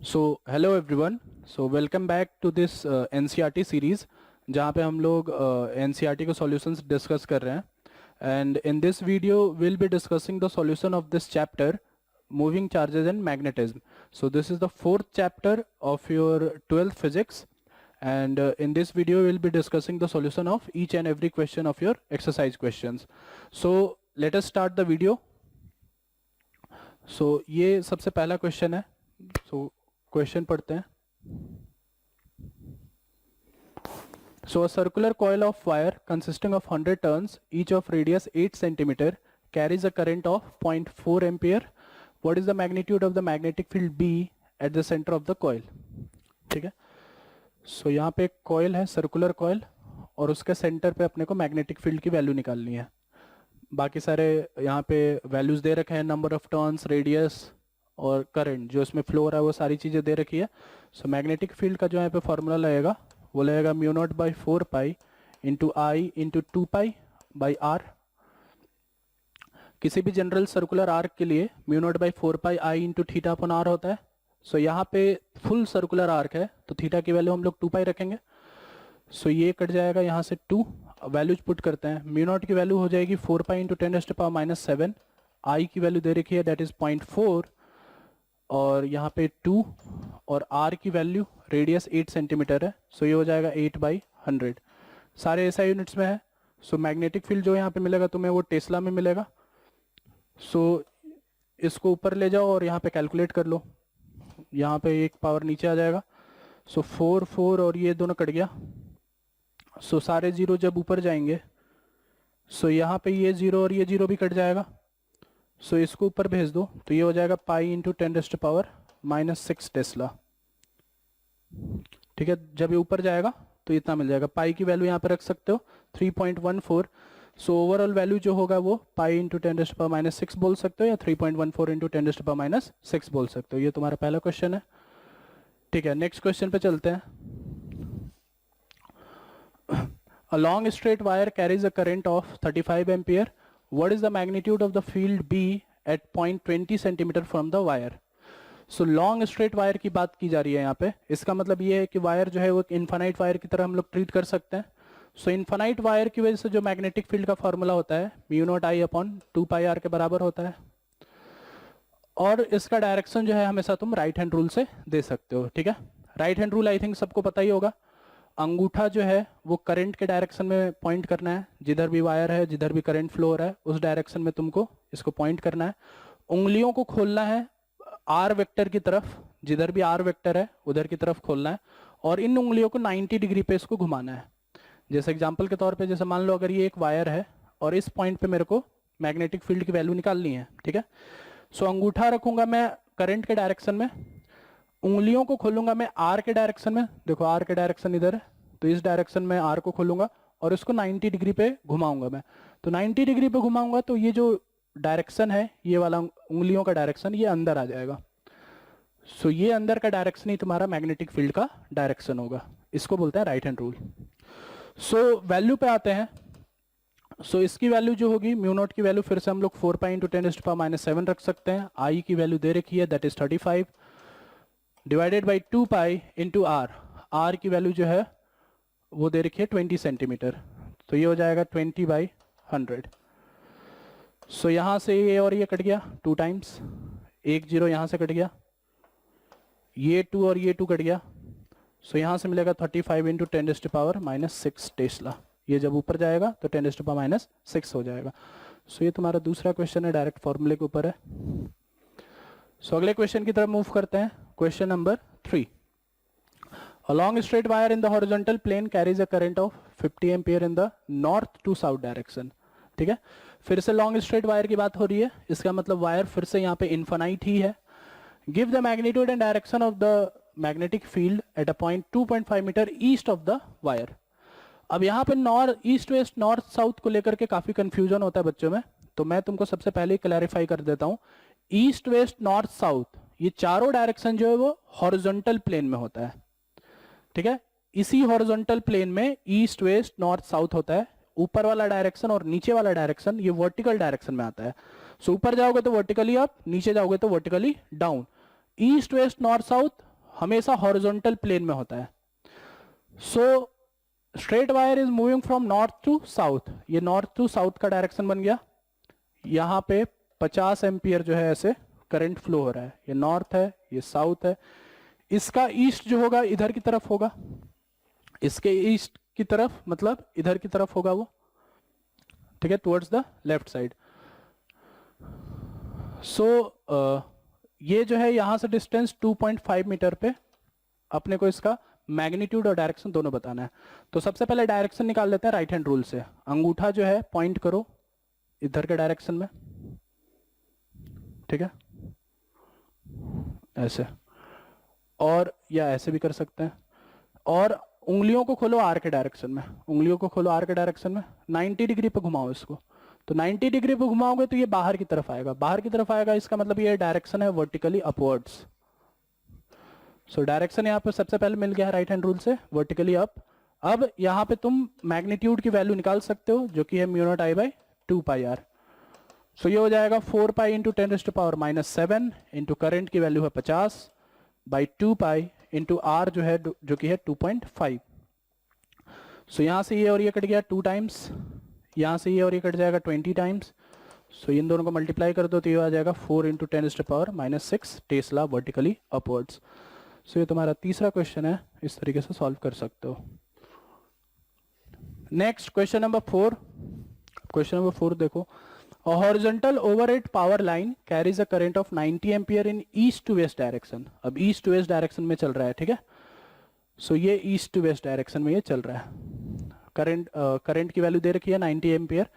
So hello everyone. Welcome back to this NCERT series जहाँ पे हम लोग एनसीईआरटी के सॉल्यूशंस डिस्कस कर रहे हैं। And in this video will be discussing the solution of this chapter moving charges and magnetism. So this is the fourth chapter of your 12th physics, and in this video we'll be discussing the solution of each and every question of your exercise questions. So let us start the video. So ये सबसे पहला question है। so question पढ़ते हैं। So a circular coil of wire consisting of 100 turns, each of radius 8 centimeter, carries a current of 0.4 ampere. What is the magnitude of the magnetic field B at the center of the coil? ठीक है। So यहाँ पे एक coil है, circular coil, और उसके centre पे अपने को मैग्नेटिक फील्ड की वैल्यू निकालनी है। बाकी सारे यहाँ पे वैल्यूज दे रखे हैं, नंबर ऑफ टर्न्स, रेडियस और करंट जो इसमें फ्लो हो रहा है वो सारी चीज़ें दे रखी है। सो मैग्नेटिक फील्ड का जो यहाँ पे फॉर्मूला लगेगा वो लगेगा mu not by 4 pi into I into 2 pi by R. किसी भी जनरल सर्कुलर आर्क के लिए mu not by 4 pi I into theta upon R होता है। सो यहाँ पे फुल सर्कुलर आर्क है तो थीटा की वैल्यू हम लोग 2 पाई रखेंगे। सो ये कट जाएगा यहाँ से 2, वैल्यूज पुट करते हैं। म्यू नॉट की वैल्यू हो जाएगी 4 पाई इंटू 10⁻⁻⁷, आई की वैल्यू दे रखी है दैट इज 0.4, और यहाँ पे 2, और आर की वैल्यू रेडियस 8 सेंटीमीटर है। सो ये हो जाएगा 8/100। सारे एसआई यूनिट्स में है। सो मैग्नेटिक फील्ड जो यहाँ पे मिलेगा तुम्हें वो टेस्ला में मिलेगा। सो इसको ऊपर ले जाओ और यहाँ पे कैलकुलेट कर लो। यहाँ पे एक पावर नीचे आ जाएगा। सो 4 4 और ये दोनों कट गया। सो सारे जीरो जब ऊपर जाएंगे सो यहाँ पे ये जीरो और ये जीरो भी कट जाएगा। सो इसको ऊपर भेज दो तो ये हो जाएगा पाई इंटू 10⁻⁻6 टेस्ला। ठीक है, जब ये ऊपर जाएगा तो इतना मिल जाएगा। पाई की वैल्यू यहाँ पे रख सकते हो 3.14। सो ओवरऑल वैल्यू जो होगा वो पाई इंटू 10⁻⁻6 बोल सकते हो या 3.14 इंटू 10⁻⁻6 बोल सकते हो। ये तुम्हारा पहला क्वेश्चन है। ठीक है, नेक्स्ट क्वेश्चन पे चलते हैं। A long straight wire carries a current of 35 ampere. What is the magnitude of the field B at 0.20 centimeter from the wire? So long straight wire की बात की जा रही है यहाँ पे। इसका मतलब ये है कि वायर जो है वो इन्फानाइट वायर की तरह हम लोग ट्रीट कर सकते हैं। सो इन्फानाइट वायर की वजह से जो मैग्नेटिक फील्ड का फॉर्मूला होता है mu not I upon 2 pi R के बराबर होता है, और इसका डायरेक्शन जो है हमेशा तुम राइट हैंड रूल से दे सकते हो। ठीक है, right hand rule I think सबको पता ही होगा। अंगूठा जो है वो करंट के डायरेक्शन में पॉइंट करना है। जिधर भी वायर है, जिधर भी करंट फ्लो हो रहा है उस डायरेक्शन में तुमको इसको पॉइंट करना है। उंगलियों को खोलना है आर वेक्टर की तरफ, जिधर भी आर वेक्टर है उधर की तरफ खोलना है, और इन उंगलियों को 90 डिग्री पे इसको घुमाना है। जैसे एग्जाम्पल के तौर पे, जैसे मान लो अगर ये एक वायर है और इस पॉइंट पे मेरे को मैग्नेटिक फील्ड की वैल्यू निकालनी है। ठीक है, सो अंगूठा रखूंगा मैं करंट के डायरेक्शन में, उंगलियों को खोलूंगा मैं आर के डायरेक्शन में। देखो आर के डायरेक्शन इधर है तो इस डायरेक्शन में आर को खोलूंगा और इसको 90 डिग्री पे घुमाऊंगा मैं। तो 90 डिग्री पे घुमाऊंगा तो ये जो डायरेक्शन है, ये वाला उंगलियों का डायरेक्शन, ये अंदर आ जाएगा। सो ये अंदर का डायरेक्शन ही तुम्हारा मैग्नेटिक फील्ड का डायरेक्शन होगा। इसको बोलते हैं right hand rule. So value पे आते हैं। सो इसकी वैल्यू जो होगी म्यू नॉट की वैल्यू फिर से हम लोग 4 पाई इंटू 10⁻⁻7 रख सकते हैं। आई की वैल्यू दे रखी है that is 35 divided by 2 pi into R. R की वैल्यू जो है वो दे रखी है 20 सेंटीमीटर, तो ये हो जाएगा 20/100। सो यहाँ से ये और ये कट गया 2 टाइम्स, एक जीरो यहाँ से कट गया, ये 2 और ये 2 कट गया। सो यहाँ से मिलेगा 35 इंटू 10⁻⁻6 टेस्ला। ये जब ऊपर जाएगा तो 10⁻⁻6 हो जाएगा। सो ये तुम्हारा दूसरा क्वेश्चन है, डायरेक्ट फॉर्मूले के ऊपर है। सो अगले क्वेश्चन की तरफ मूव करते हैं। Question number 3। A long straight wire in the horizontal plane carries a current of 50 ampere in the north to south direction. ठीक है, फिर से लॉन्ग स्ट्रेट वायर की बात हो रही है। इसका मतलब वायर फिर से यहाँ पे इनफाइनाइट ही है। Give the magnitude and direction of the magnetic field at a point 2.5 meter east of the wire. अब यहाँ पे north east west north south को लेकर के काफी कंफ्यूजन होता है बच्चों में, तो मैं तुमको सबसे पहले ही क्लैरिफाई कर देता हूँ। ईस्ट वेस्ट नॉर्थ साउथ ये चारों डायरेक्शन जो है वो हॉरिजॉन्टल प्लेन में होता है। ठीक है, इसी हॉरिजॉन्टल प्लेन में ईस्ट वेस्ट नॉर्थ साउथ होता है। ऊपर वाला डायरेक्शन और नीचे वाला डायरेक्शन ये वर्टिकल डायरेक्शन में आता है। सो ऊपर जाओगे तो वर्टिकली अप, नीचे जाओगे तो vertically down. East west north south हमेशा हॉरिजॉन्टल प्लेन में होता है। So straight wire is moving from north to south, ये नॉर्थ टू साउथ का डायरेक्शन बन गया। यहाँ पे 50 एम्पियर जो है ऐसे करंट फ्लो हो रहा है, ये नॉर्थ है ये साउथ है। इसका ईस्ट जो होगा इधर की तरफ होगा, इसके ईस्ट की तरफ मतलब इधर की तरफ होगा वो, ठीक है, टुवर्ड्स द लेफ्ट साइड। सो ये जो है यहां से डिस्टेंस 2.5 मीटर पे अपने को इसका मैग्नीट्यूड और डायरेक्शन दोनों बताना है। तो सबसे पहले डायरेक्शन निकाल लेते हैं राइट हैंड रूल से। अंगूठा जो है पॉइंट करो इधर के डायरेक्शन में, ठीक है, ऐसे, और या ऐसे भी कर सकते हैं। और उंगलियों को खोलो आर के डायरेक्शन में, उंगलियों को खोलो आर के डायरेक्शन में, 90 डिग्री पे घुमाओ इसको। तो 90 डिग्री पे घुमाओगे तो ये बाहर की तरफ आएगा, बाहर की तरफ आएगा, इसका मतलब ये डायरेक्शन है वर्टिकली अपवर्ड्स। सो डायरेक्शन यहाँ पे सबसे पहले मिल गया राइट हैंड रूल से, वर्टिकली अप। अब यहाँ पे तुम मैग्नीट्यूड की वैल्यू निकाल सकते हो जो कि है mu not I by 2 pi R. So ये हो जाएगा 4 पाई इंटू 10⁻⁻7 इंटू करंट की वैल्यू है 50 बाई 2 पाई इंटू आर जो है जो कि है 2.5। सो यहाँ से ये और ये कट गया 2 टाइम्स, यहाँ से ये और ये कट जाएगा 20 टाइम्स। सो इन दोनों को मल्टीप्लाई कर दो तो ये आ जाएगा 4 इंटू 10⁻⁻6 टेस्ला वर्टिकली अपवर्ड्स। सो ये तुम्हारा तीसरा क्वेश्चन है, इस तरीके से सॉल्व कर सकते हो। Next question number 4। Question number 4 देखो, a horizontal overhead power line carries a current of 90 ampere in east to west direction। अब east to west डायरेक्शन में चल रहा है, ठीक है। सो ये ईस्ट टू वेस्ट डायरेक्शन में ये चल रहा है। करंट की वैल्यू दे रखी है 90 ampere.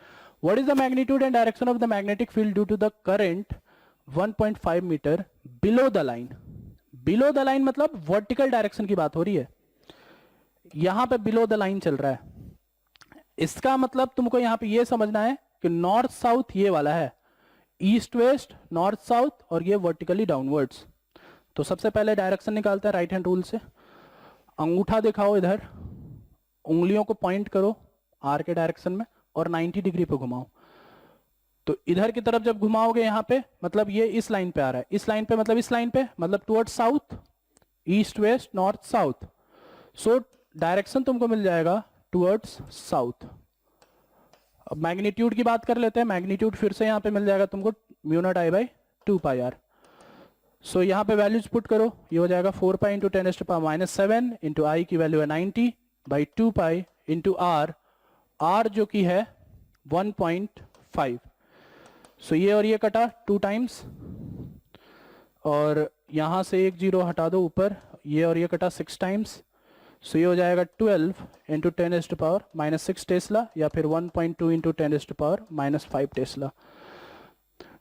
What is the magnitude and direction of the magnetic field due to the current 1.5 meter below the line. Below the line मतलब वर्टिकल डायरेक्शन की बात हो रही है, यहां पे बिलो द लाइन चल रहा है। इसका मतलब तुमको यहां पे ये समझना है कि नॉर्थ साउथ ये वाला है, ईस्ट वेस्ट नॉर्थ साउथ, और ये वर्टिकली डाउनवर्ड्स। तो सबसे पहले डायरेक्शन निकालते हैं राइट हैंड रूल से। अंगूठा दिखाओ इधर, उंगलियों को पॉइंट करो आर के डायरेक्शन में और 90 डिग्री पे घुमाओ। तो इधर की तरफ जब घुमाओगे यहाँ पे मतलब ये इस लाइन पे आ रहा है, इस लाइन पे मतलब इस लाइन पे मतलब towards south, east west north south. So direction तुमको मिल जाएगा टुवर्ड्स साउथ। अब मैग्नीट्यूड की बात कर लेते हैं। मैग्नीट्यूड फिर से यहाँ पे मिल जाएगा तुमको mu not I by 2 pi R. So यहाँ पे वैल्यूज पुट करो, ये हो जाएगा 4 पाई इंटू 10⁻⁻7 इंटू आई की वैल्यू है 90 by 2 pi into R, R जो कि है 1.5। सो ये और ये कटा 2 टाइम्स, और यहाँ से एक जीरो हटा दो ऊपर, ये और ये कटा 6 टाइम्स। सो ये हो जाएगा 12 इंटू 10⁻⁻6 टेस्ला, या फिर 1.2 इंटू 10⁻⁻5 टेस्ला।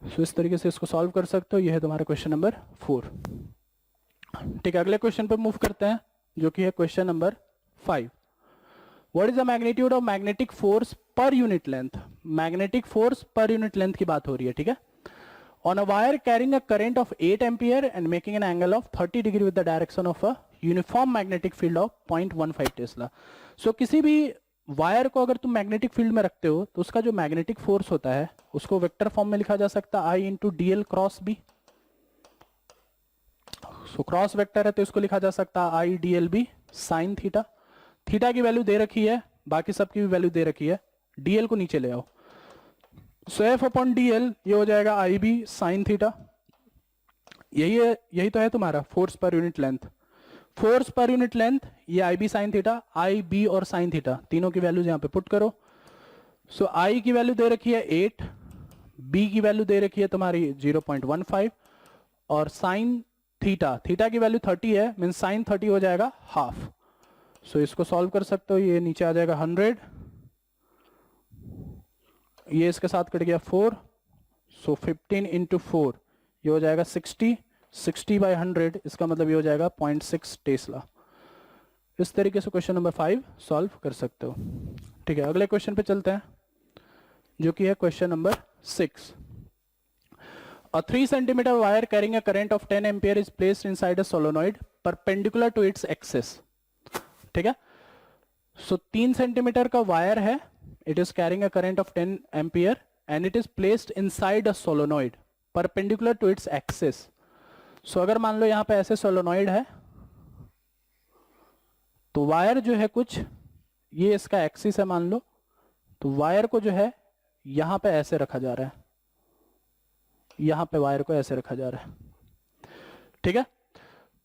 सो इस तरीके से इसको सॉल्व कर सकते हो। ये है तुम्हारा क्वेश्चन नंबर 4। ठीक है, अगले क्वेश्चन पे मूव करते हैं जो कि है question number 5। What is the magnitude of magnetic force per unit length. Magnetic force per unit length की बात हो रही है, ठीक है। On a wire carrying a current of 8 ampere and making an angle of 30 degree with the direction of a uniform magnetic field of 0.15 tesla. So किसी भी wire को अगर तुम मैग्नेटिक फील्ड में रखते हो तो उसका जो मैग्नेटिक फोर्स होता है उसको वेक्टर फॉर्म में लिखा जा सकता है I into D L cross B. So cross vector है तो इसको लिखा जा सकता है I D L B sine theta. Theta की वैल्यू दे रखी है, बाकी सबकी भी वैल्यू दे रखी है, डीएल को नीचे ले आओ। सो एफ अपॉन डीएल ये हो जाएगा आई बी साइन थीटा। यही है, यही तो है तुम्हारा force per unit length. Force per unit length ये आई बी साइन थीटा, आई बी और साइन थीटा तीनों की वैल्यूज यहाँ पे पुट करो। सो आई की वैल्यू दे रखी है 8, बी की वैल्यू दे रखी है तुम्हारी 0.15, और साइन थीटा, थीटा की वैल्यू 30 है, मीन साइन 30 हो जाएगा हाफ। सो इसको सॉल्व कर सकते हो, ये नीचे आ जाएगा 100, ये इसके साथ कट गया 4, सो 15 इंटू 4 ये हो जाएगा 60, 60 बाई 100 इसका मतलब ये हो जाएगा 0.6 टेस्ला। इस तरीके से क्वेश्चन नंबर 5 सॉल्व कर सकते हो। ठीक है, अगले क्वेश्चन पे चलते हैं जो कि है question number 6। A 3 centimeter wire carrying a current of 10 ampere is placed inside a solenoid perpendicular to its axis। ठीक है, सो 3 सेंटीमीटर का वायर है, it is carrying a current of 10 ampere and it is placed inside a solenoid perpendicular to its axis. So अगर मान लो यहाँ पे ऐसे solenoid है तो वायर जो है कुछ ये इसका एक्सिस है मान लो, तो वायर को जो है यहां पे ऐसे रखा जा रहा है, यहां पे वायर को ऐसे रखा जा रहा है, ठीक है।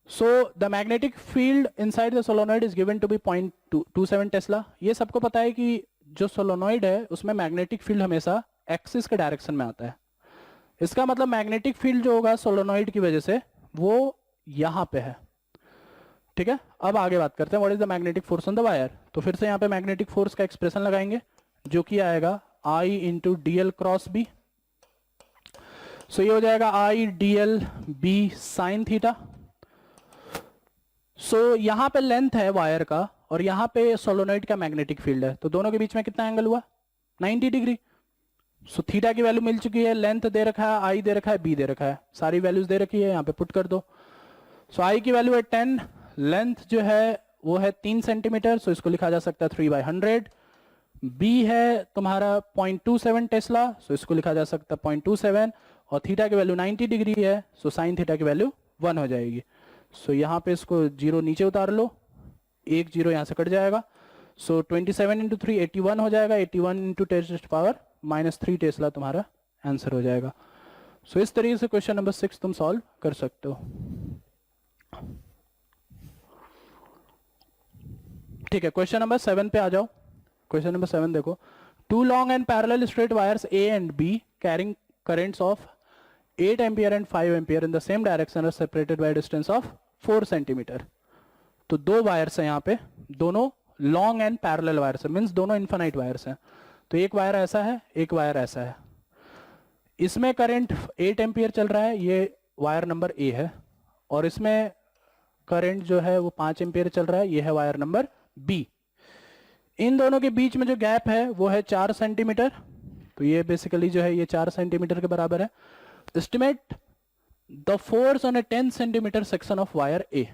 So the magnetic field inside the solenoid is given to be 0.27 tesla. ये सबको पता है कि जो सोलोनॉइड है उसमें मैग्नेटिक फील्ड हमेशा एक्सिस के डायरेक्शन में आता है। इसका मतलब मैग्नेटिक फील्ड जो होगा सोलोनॉइड की वजह से वो यहां पे है, ठीक है। अब आगे बात करते हैं what is the magnetic force on the wire. तो फिर से यहाँ पे मैग्नेटिक फोर्स का एक्सप्रेशन लगाएंगे जो कि आएगा I into D L cross B. So ये हो जाएगा I dl b sine theta. So यहां पे लेंथ है वायर का और यहां पे सोलोनॉइड का मैग्नेटिक फील्ड है, तो दोनों के बीच में कितना एंगल हुआ 90 डिग्री। सो थीटा की वैल्यू मिल चुकी है, लेंथ दे रखा है, I दे रखा है, B दे रखा है, सारी वैल्यूज दे रखी है, यहाँ पे पुट कर दो। सो I की वैल्यू है 10, लेंथ जो है वो है 3 सेंटीमीटर, सो इसको लिखा जा सकता है 3/100। B है तुम्हारा 0.27 टेस्ला, सो इसको लिखा जा सकता है 0.27, और थीटा की वैल्यू 90 डिग्री है, सो साइन थीटा की वैल्यू 1 हो जाएगी। सो यहाँ पे इसको जीरो नीचे उतार लो, एक जीरो यहाँ से कट जाएगा। सो 27 इंटू 3 81 हो जाएगा, 81 इंटू 10⁻³ टेस्ला तुम्हारा आंसर हो जाएगा। सो इस तरीके से क्वेश्चन नंबर 6 तुम सॉल्व कर सकते हो, ठीक है। क्वेश्चन नंबर 7 पे आ जाओ। क्वेश्चन नंबर 7 देखो, 2 long and parallel straight wires A and B carrying currents of 8 ampere and 5 ampere in the same direction are separated by a distance of 4 centimetre. तो दो वायर्स हैं यहाँ पे, दोनों लॉन्ग एंड पैरेलल वायर्स है, means दोनों infinite wires हैं। तो एक वायर ऐसा है, एक वायर ऐसा है, इसमें करंट 8 एम्पियर चल रहा है, ये वायर नंबर A है, और इसमें करंट जो है वो 5 एम्पियर चल रहा है, ये है वायर नंबर B। इन दोनों के बीच में जो गैप है वो है 4 सेंटीमीटर, तो ये बेसिकली जो है ये 4 सेंटीमीटर के बराबर है। Estimate the force on a 10 centimetre section of wire A.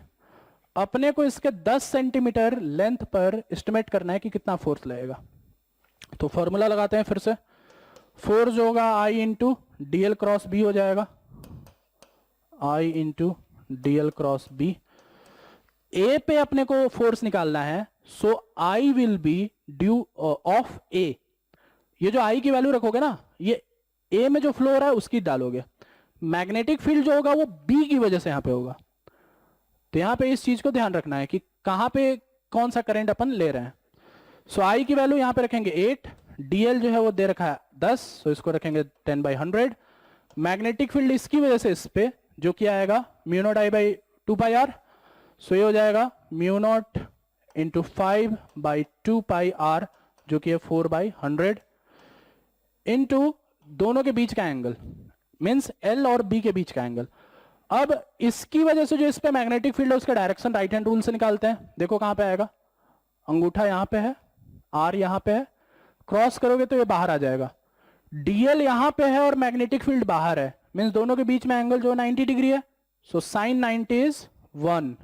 अपने को इसके 10 सेंटीमीटर लेंथ पर एस्टिमेट करना है कि कितना फोर्स लगेगा। तो फॉर्मूला लगाते हैं फिर से, फोर्स जो होगा I into D L cross B हो जाएगा, I into D L cross B. A पे अपने को फोर्स निकालना है, so I will be due of A. ये जो I की वैल्यू रखोगे ना, ये A में जो फ्लो हो रहा है उसकी डालोगे। मैग्नेटिक फील्ड जो होगा वो B की वजह से यहां पे होगा, तो यहां पे इस चीज को ध्यान रखना है कि कहां पे कौन सा करंट अपन ले रहे हैं। सो I की वैल्यू यहां पे रखेंगे 8, DL जो है वो दे रखा है 10, सो इसको रखेंगे 10/100। मैग्नेटिक फील्ड इसकी वजह से इस पे जो कि आएगा μ0I/2πr, सो ये हो जाएगा μ0 इंटू 5/2πr जो कि है 4/100 इंटू दोनों के बीच का एंगल, मीन्स L और B के बीच का एंगल। अब इसकी वजह से जो इस पे मैग्नेटिक फील्ड है उसका डायरेक्शन राइट हैंड रूल से निकालते हैं। देखो कहां पे आएगा, अंगूठा यहां पे है, R यहां पे है, क्रॉस करोगे तो ये बाहर आ जाएगा। DL यहां पे है और मैग्नेटिक फील्ड बाहर है, मीन्स दोनों के बीच में एंगल जो 90 डिग्री है, सो साइन 90 इज 1।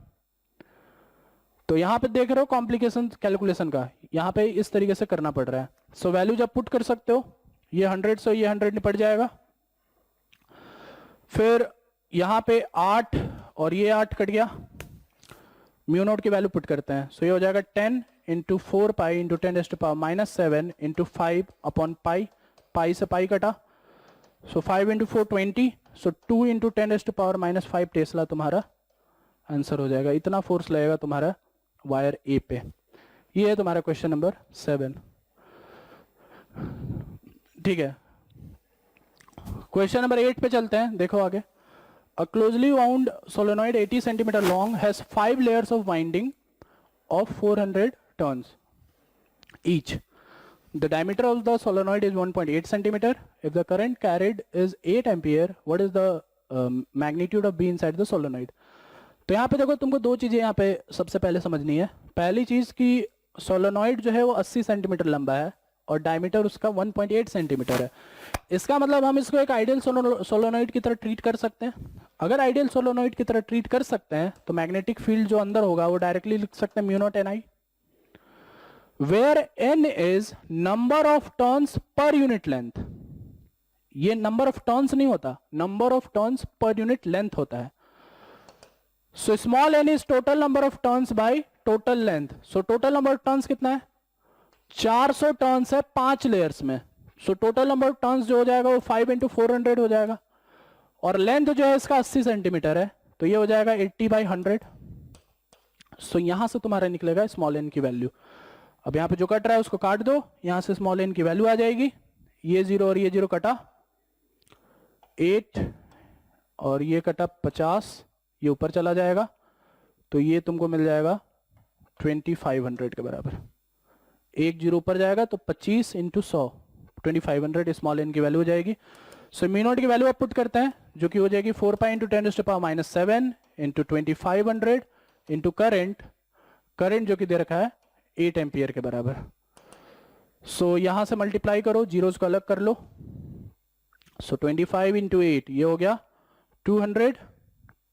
तो यहां पे देख रहे हो कॉम्प्लिकेशन कैलकुलेशन का, यहां पे इस तरीके से करना पड़ रहा है। सो वैल्यू जब पुट कर सकते हो, ये 100 से ये 100 निपट जाएगा। फिर यहां पे 8 और ये 8 कट गया, μ0 की वैल्यू पुट करते हैं, सो ये हो जाएगा 10 इंटू 4π इंटू 10⁻⁻7 इंटू 5/π, पाई से पाई कटा, सो 5 इंटू 4 20, सो 2 इंटू 10⁻⁻5 टेस्ला तुम्हारा आंसर हो जाएगा। इतना फोर्स लगेगा तुम्हारा वायर ए पे। ये है तुम्हारा क्वेश्चन नंबर 7, ठीक है। क्वेश्चन नंबर 8 पे चलते हैं, देखो आगे। A closely wound solenoid 80 centimeter long has 5 layers of winding of 400 turns each. The diameter of the solenoid is 1.8 centimeter. If the current carried is 8 ampere, what is the magnitude of B inside the solenoid? तो यहाँ पे देखो तुमको दो चीजें यहाँ पे सबसे पहले समझनी है। पहली चीज कि सोलोनॉइड जो है वो 80 सेंटीमीटर लंबा है और डायमीटर उसका 1.8 सेंटीमीटर है। इसका मतलब हम इसको एक आइडियल सोलोनॉइड की तरह ट्रीट कर सकते हैं। अगर आइडियल सोलोनॉइड की तरह ट्रीट कर सकते हैं तो मैग्नेटिक फील्ड जो अंदर होगा वो डायरेक्टली लिख सकते हैं μ0 Ni, where N is number of turns per unit length. ये नंबर ऑफ टर्न्स नहीं होता, number of turns per unit length होता है। So small n is total number of turns by total length, so total number of turns कितना है 400 turns है 5 layers में, so total number of turns जो हो जाएगा वो 5 × 400 हो जाएगा, और लेंथ जो है इसका 80 सेंटीमीटर है, तो ये हो जाएगा 80/100। सो यहां से तुम्हारा निकलेगा स्मॉल एन की वैल्यू। अब यहां पे जो कट रहा है उसको काट दो, यहां से स्मॉल एन की वैल्यू आ जाएगी, ये 0 और ये 0 कटा 8 और ये कटा 50, ये ऊपर चला जाएगा, तो ये तुमको मिल जाएगा 2500 के बराबर। एक 0 ऊपर जाएगा तो 25 × 100 2500 स्मॉल एन की वैल्यू हो जाएगी। सो म्यू नॉट की वैल्यू आप पुट करते हैं जो कि हो जाएगी 4 पाई × 10⁻⁻7 × 2500 इंटू करंट जो कि दे रखा है 8 एम्पियर के बराबर। सो यहां से मल्टीप्लाई करो, जीरोस को अलग कर लो, सो 25 × 8 ये हो गया 200,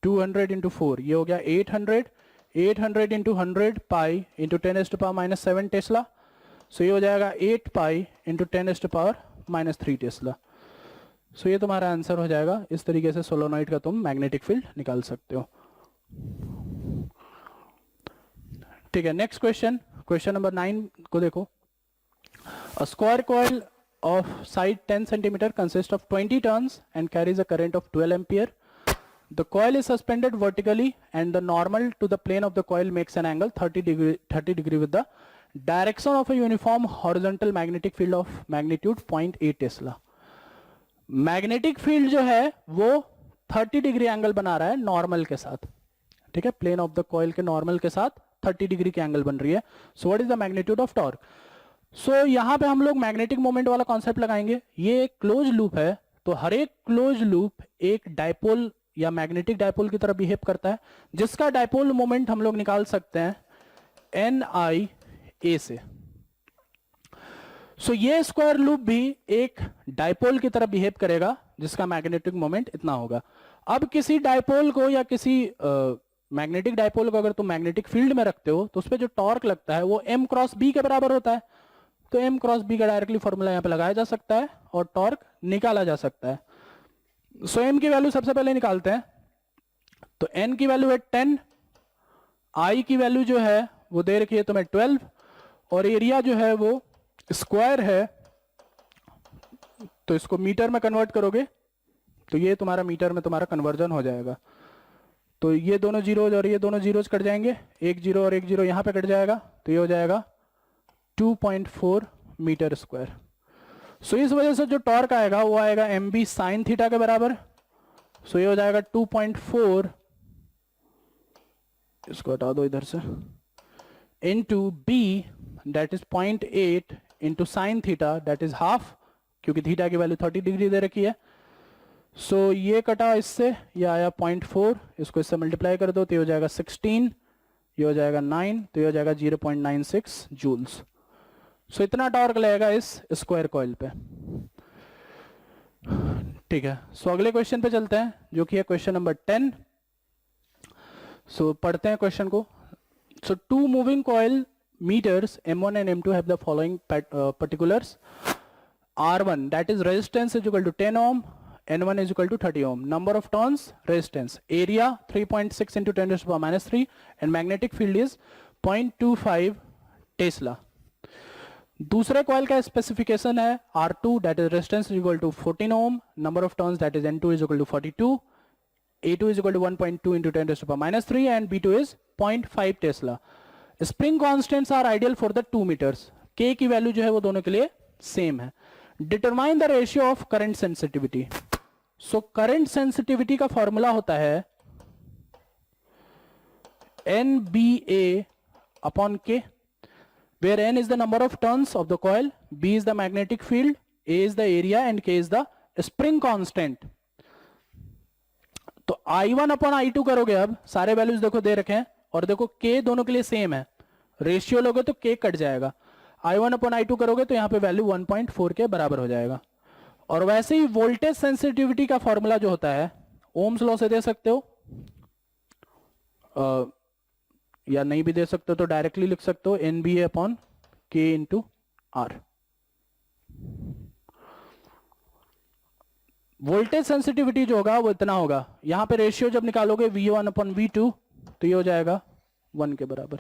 200 × 4 ये हो गया 800, 800 × 100 पाई × 10⁻⁻7 टेस्ला, सो ये हो जाएगा 8 पाई × 10⁻³ टेस्ला। सो ये तुम्हारा आंसर हो जाएगा। इस तरीके से सोलोनॉइड का तुम मैग्नेटिक फील्ड निकाल सकते हो। ठीक है, नेक्स्ट क्वेश्चन, क्वेश्चन नंबर 9 को देखो। A square coil of side 10 centimeter consists of 20 turns and carries a current of 12 ampere. The coil is suspended vertically and the normal to the plane of the coil makes an angle 30 degree with the direction of a uniform horizontal magnetic field of magnitude 0.8 Tesla. Magnetic field जो है वो 30 degree angle बना रहा है normal के साथ, ठीक है, प्लेन ऑफ द कॉइल के नॉर्मल के साथ 30 डिग्री की एंगल बन रही है। So what is the magnitude of torque. So यहां पे हम लोग मैग्नेटिक मोमेंट वाला कॉन्सेप्ट लगाएंगे। ये एक क्लोज लूप है, तो हर एक क्लोज लूप एक डायपोल या मैग्नेटिक डायपोल की तरह बिहेव करता है, जिसका डायपोल मोमेंट हम लोग निकाल सकते हैं NIA से। सो ये स्क्वायर लूप भी एक डायपोल की तरह बिहेव करेगा जिसका मैग्नेटिक मोमेंट इतना होगा। अब किसी डायपोल को या किसी मैग्नेटिक डायपोल को अगर तुम मैग्नेटिक फील्ड में रखते हो तो उस पर जो टॉर्क लगता है वो M × B के बराबर होता है, तो M × B का डायरेक्टली फॉर्मूला यहां पे लगाया जा सकता है और टॉर्क निकाला जा सकता है। सो M की वैल्यू सबसे पहले निकालते हैं, तो N की वैल्यू है 10, I की वैल्यू जो है वो दे रखी है तुम्हें 12, और एरिया जो है वो स्क्वायर है, तो इसको मीटर में कन्वर्ट करोगे तो ये तुम्हारा मीटर में तुम्हारा कन्वर्जन हो जाएगा। तो ये दोनों जीरोज और ये दोनों जीरोज कट जाएंगे, एक जीरो और एक जीरो यहां पे कट जाएगा, तो ये हो जाएगा 2.4 मीटर स्क्वायर। सो इस वजह से जो टॉर्क आएगा वो आएगा MB sin थीटा के बराबर। सो ये हो जाएगा 2.4, इसको हटा दो इधर से, into B that is 0.8 into sine theta that is half, क्योंकि थीटा की वैल्यू 30 डिग्री दे रखी है। सो ये कटा इससे, ये आया 0.4, इसको इससे मल्टीप्लाई कर दो तो ये हो जाएगा 16, ये हो जाएगा 9, तो ये हो जाएगा 0.96 जूल्स। सो इतना टॉर्क लगेगा इस स्क्वायर कॉइल पे। ठीक है, सो अगले क्वेश्चन पे चलते हैं जो कि है क्वेश्चन नंबर 10। सो पढ़ते हैं क्वेश्चन को। So two moving coil meters M1 and M2 have the following particulars. R1 that is resistance is equal to 10 ohm, N1 is equal to 30 ohm. Number of turns, resistance. Area 3.6 into 10⁻³ and magnetic field is 0.25 Tesla. दूसरे coil का specification है R2 that is resistance is equal to 14 ohm, number of turns that is N2 is equal to 42, A2 is equal to 1.2 into 10⁻³ and B2 is 0.5 Tesla. Spring constants are ideal for the 2 meters. K की value जो है वो दोनों के लिए same है। Determine the ratio of current sensitivity. So current sensitivity का formula होता है NBA upon K, where N is the number of turns of the coil, B is the magnetic field, A is the area and K is the spring constant. तो I1 upon I2 करोगे, अब सारे values देखो दे रखे हैं और देखो K दोनों के लिए सेम है, रेशियो लोगे तो K कट जाएगा। I1 अपॉन I2 करोगे तो यहां पे वैल्यू 1.4 के बराबर हो जाएगा। और वैसे ही वोल्टेज सेंसिटिविटी का फॉर्मूला जो होता है ओम्स लॉ से दे सकते हो, या नहीं भी दे सकते हो तो डायरेक्टली लिख सकते हो NBA upon K into R। Voltage sensitivity जो होगा वो इतना होगा, यहां पे रेशियो जब निकालोगे V1 अपॉन V2 तो ये हो जाएगा 1 के बराबर।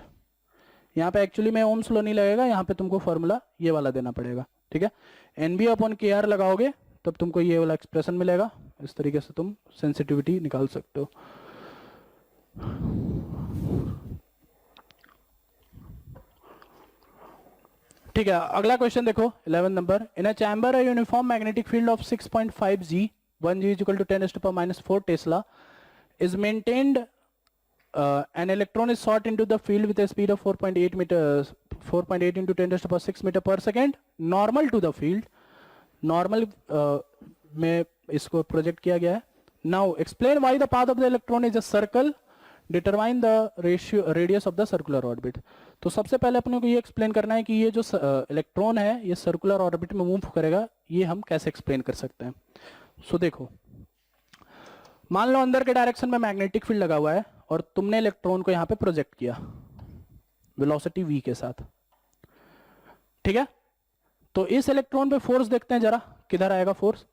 यहाँ पे एक्चुअली में ओम्स लॉ नहीं लगेगा, यहाँ पे तुमको फॉर्मूला ये वाला देना पड़ेगा, ठीक है। NB अपॉन KR लगाओगे तब तुमको ये वाला एक्सप्रेशन मिलेगा। इस तरीके से तुम सेंसिटिविटी निकाल सकते हो। ठीक है, अगला क्वेश्चन देखो 11 number. In a chamber a uniform magnetic field of 6.5 G 1 G equal to 10⁻⁴ tesla is maintained. An electron is shot into the field with a speed of 4.8 into 10⁶ meter per second, normal to the field. Normal में इसको project किया गया है। Now explain why the path of the electron is a circle. Determine the radius of the circular orbit. तो सबसे पहले अपने को ये एक्सप्लेन करना है कि ये जो इलेक्ट्रॉन है ये सर्कुलर ऑर्बिट में मूव करेगा, ये हम कैसे एक्सप्लेन कर सकते हैं। सो देखो, मान लो अंदर के डायरेक्शन में मैग्नेटिक फील्ड लगा हुआ है और तुमने इलेक्ट्रॉन को यहां पे प्रोजेक्ट किया वेलोसिटी v के साथ, ठीक है। तो इस इलेक्ट्रॉन पे फोर्स देखते हैं जरा, किधर आएगा फोर्स।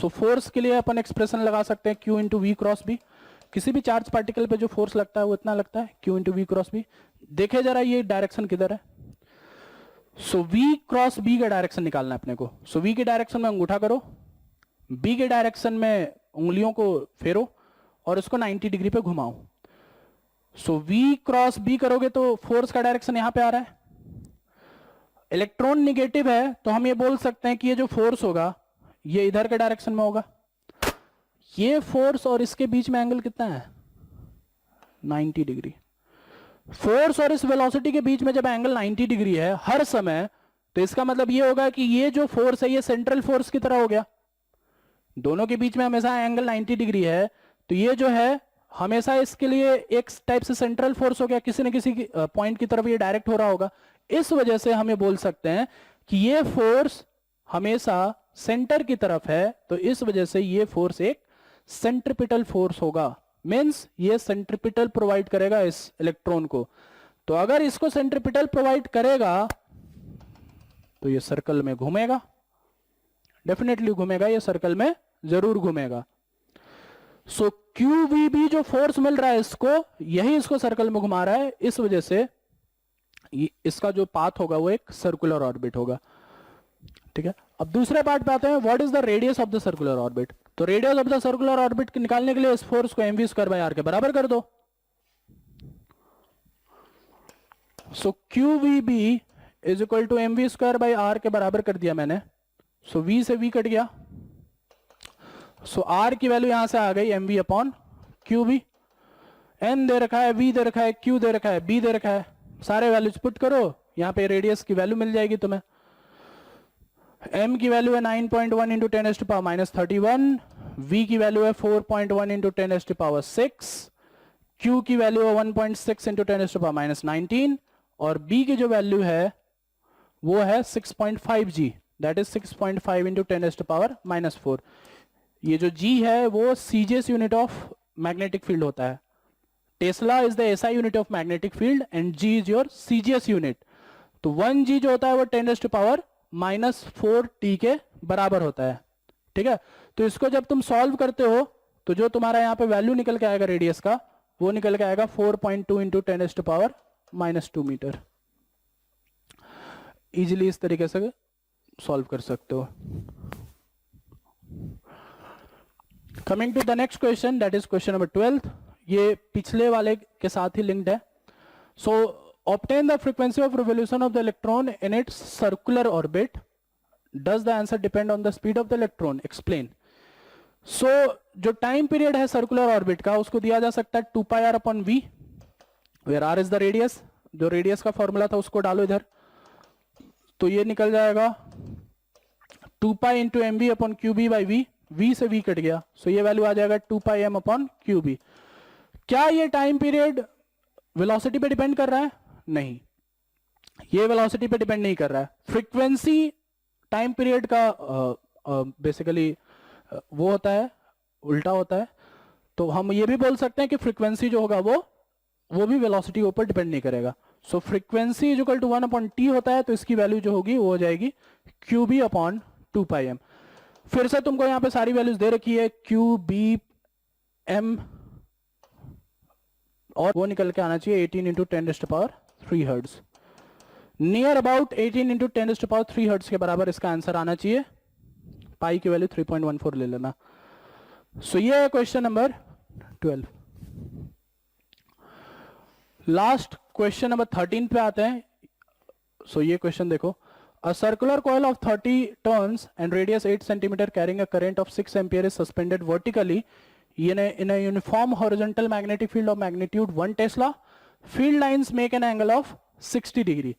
सो फोर्स के लिए अपन एक्सप्रेशन लगा सकते हैं Q into V cross B. किसी भी चार्ज पार्टिकल पे जो फोर्स लगता है वो इतना लगता है Q into V cross B. देखे जरा ये डायरेक्शन किधर है। सो V क्रॉस B का डायरेक्शन निकालना है अपने को। सो V के डायरेक्शन में अंगूठा करो, B के डायरेक्शन में उंगलियों को फेरो और इसको 90 डिग्री पे घुमाओ। सो V क्रॉस B करोगे तो फोर्स का डायरेक्शन यहां पे आ रहा है। इलेक्ट्रॉन निगेटिव है तो हम ये बोल सकते हैं कि ये जो फोर्स होगा ये इधर के डायरेक्शन में होगा। ये फोर्स और इसके बीच में एंगल कितना है 90 डिग्री। फोर्स और इस वेलोसिटी के बीच में जब एंगल 90 डिग्री है हर समय, तो इसका मतलब ये होगा कि ये जो फोर्स है ये सेंट्रल फोर्स की तरह हो गया। दोनों के बीच में हमेशा एंगल 90 डिग्री है, तो ये जो है हमेशा इसके लिए एक टाइप से सेंट्रल फोर्स हो गया, किसी न किसी पॉइंट की तरफ ये डायरेक्ट हो रहा होगा। इस वजह से हम ये बोल सकते हैं कि ये फोर्स हमेशा सेंटर की तरफ है, तो इस वजह से ये फोर्स एक सेंट्रिपिटल फोर्स होगा। मींस ये सेंट्रिपिटल प्रोवाइड करेगा इस इलेक्ट्रॉन को। तो अगर इसको सेंट्रिपिटल प्रोवाइड करेगा तो ये सर्कल में घूमेगा, डेफिनेटली घूमेगा, ये सर्कल में जरूर घूमेगा। सो QVB जो फोर्स मिल रहा है इसको, यही इसको सर्कल में घुमा रहा है, इस वजह से इसका जो पाथ होगा वो एक सर्कुलर ऑर्बिट होगा, ठीक है। अब दूसरे पार्ट पे आते हैं, what is the radius of the circular orbit. तो radius of the circular orbit निकालने के लिए इस फोर्स को mv²/r के बराबर कर दो। So QVB is equal to mv²/r के बराबर कर दिया मैंने। सो v से v कट गया, सो r की वैल्यू यहां से आ गई mv/qb। n दे रखा है, v दे रखा है, q दे रखा है, b दे रखा है, सारे वैल्यूज पुट करो, यहां पे रेडियस की वैल्यू मिल जाएगी तुम्हें। m की वैल्यू है 9.1 इंटू 10⁻31, v की वैल्यू है 4.1 इंटू 10⁶, q की वैल्यू है 1.6 इंटू 10⁻19 और b की जो वैल्यू है वो है 6.5 g, दैट इज 6.5 इंटू 10⁻⁴। ये जो g है वो CGS unit of magnetic field होता है। Tesla is the SI unit of magnetic field and g is your CGS unit. तो 1 g जो होता है वो 10⁻⁻⁴ t के बराबर होता है, ठीक है। तो इसको जब तुम सॉल्व करते हो तो जो तुम्हारा यहाँ पे वैल्यू निकल के आएगा रेडियस का, वो निकल के आएगा 4.2 इंटू 10⁻⁻² मीटर। इजिली इस तरीके से सॉल्व कर सकते हो। Coming to the next question, that is question number 12। ये पिछले वाले के साथ ही लिंक्ड है। So obtain the frequency of revolution of the electron in its circular orbit. Does the answer depend on the speed of the electron? Explain. So जो time period है circular orbit का उसको दिया जा सकता है 2πr/v, where r is the radius। जो radius का फॉर्मूला था उसको डालो इधर, तो ये निकल जाएगा 2π इंटू mv/qb/v, v से v कट गया, सो ये वैल्यू आ जाएगा 2πm/qb। क्या ये टाइम पीरियड वेलोसिटी पे डिपेंड कर रहा है? नहीं, ये वेलोसिटी पे डिपेंड नहीं कर रहा है। फ्रीक्वेंसी टाइम पीरियड का बेसिकली वो होता है, उल्टा होता है। तो हम ये भी बोल सकते हैं कि फ्रीक्वेंसी जो होगा वो भी वेलोसिटी के ऊपर डिपेंड नहीं करेगा। So frequency is equal to 1/t होता है, तो इसकी वैल्यू जो होगी वो हो जाएगी qb/2πm। फिर से तुमको यहां पे सारी वैल्यूज दे रखी है, qbm, और वो निकल के आना चाहिए 18 into 10⁻⁷ 3 hertz, near about 18 into 10⁻³ hertz के बराबर इसका आंसर आना चाहिए। पाई की वैल्यू 3.14 ले लेना। सो ये है question number 12। Last question number 13 पे आते हैं। सो ये क्वेश्चन देखो, a circular coil of 30 turns and radius 8 cm carrying a current of 6 ampere is suspended vertically in a uniform horizontal magnetic field of magnitude 1 Tesla. Field lines make an angle of 60 degree.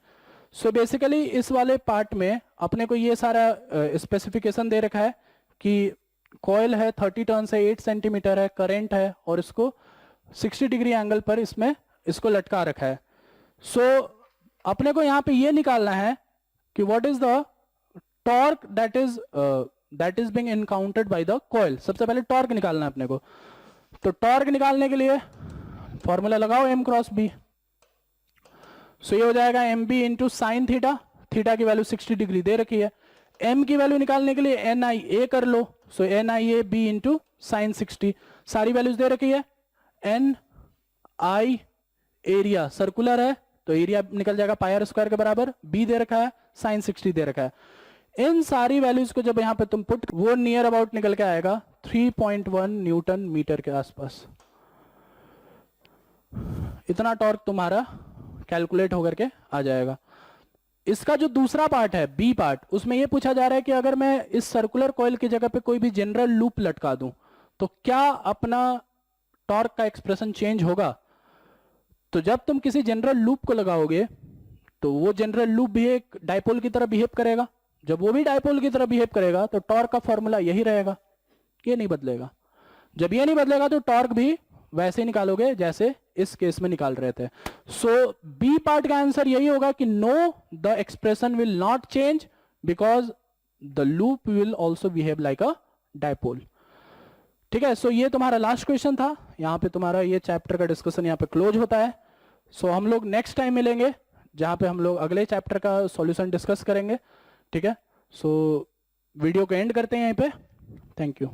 So basically इस वाले part में अपने को ये सारा specification दे रखा है कि कॉयल है, 30 टर्न्स है, 8 सेंटीमीटर है, करंट है और इसको 60 डिग्री एंगल पर इसमें इसको लटका रखा है। सो अपने को यहाँ पे ये निकालना है कि what is the torque that is being encountered by the coil. सबसे पहले टॉर्क निकालना है अपने को। तो टॉर्क निकालने के लिए फॉर्मूला लगाओ m क्रॉस b। सो ये हो जाएगा M B into sine theta, theta की वैल्यू 60 डिग्री दे रखी है। m की वैल्यू निकालने के लिए एन आई ए कर लो। So N I A B into sine 60, सारी वैल्यूज दे रखी है। एन आई एरिया सर्कुलर है तो एरिया निकल जाएगा पाई आर स्क्वायर के बराबर, बी दे रखा है, साइन 60 दे रखा है। इन सारी वैल्यूज को जब यहां पे तुम पुट, वो नियर अबाउट निकल के आएगा 3.1 न्यूटन मीटर के आसपास। इतना टॉर्क तुम्हारा कैलकुलेट होकर के आ जाएगा। इसका जो दूसरा पार्ट है बी पार्ट, उसमें यह पूछा जा रहा है कि अगर मैं इस सर्कुलर कॉइल की जगह पे कोई भी जनरल लूप लटका दूं तो क्या अपना टॉर्क का एक्सप्रेशन चेंज होगा। तो जब तुम किसी जनरल लूप को लगाओगे तो वो जनरल लूप भी एक डायपोल की तरह बिहेव करेगा। जब वो भी डायपोल की तरह बिहेव करेगा तो टॉर्क का फॉर्मूला यही रहेगा, ये नहीं बदलेगा। जब ये नहीं बदलेगा तो टॉर्क भी वैसे ही निकालोगे जैसे इस केस में निकाल रहे थे। सो बी पार्ट का आंसर यही होगा कि no, the expression will not change because the loop will also behave like a dipole. ठीक है, सो ये तुम्हारा लास्ट क्वेश्चन था। यहाँ पे तुम्हारा ये चैप्टर का डिस्कशन यहाँ पे क्लोज होता है। सो हम लोग नेक्स्ट टाइम मिलेंगे जहाँ पे हम लोग अगले चैप्टर का सॉल्यूशन डिस्कस करेंगे। ठीक है, सो वीडियो को एंड करते हैं यहीं पे। Thank you.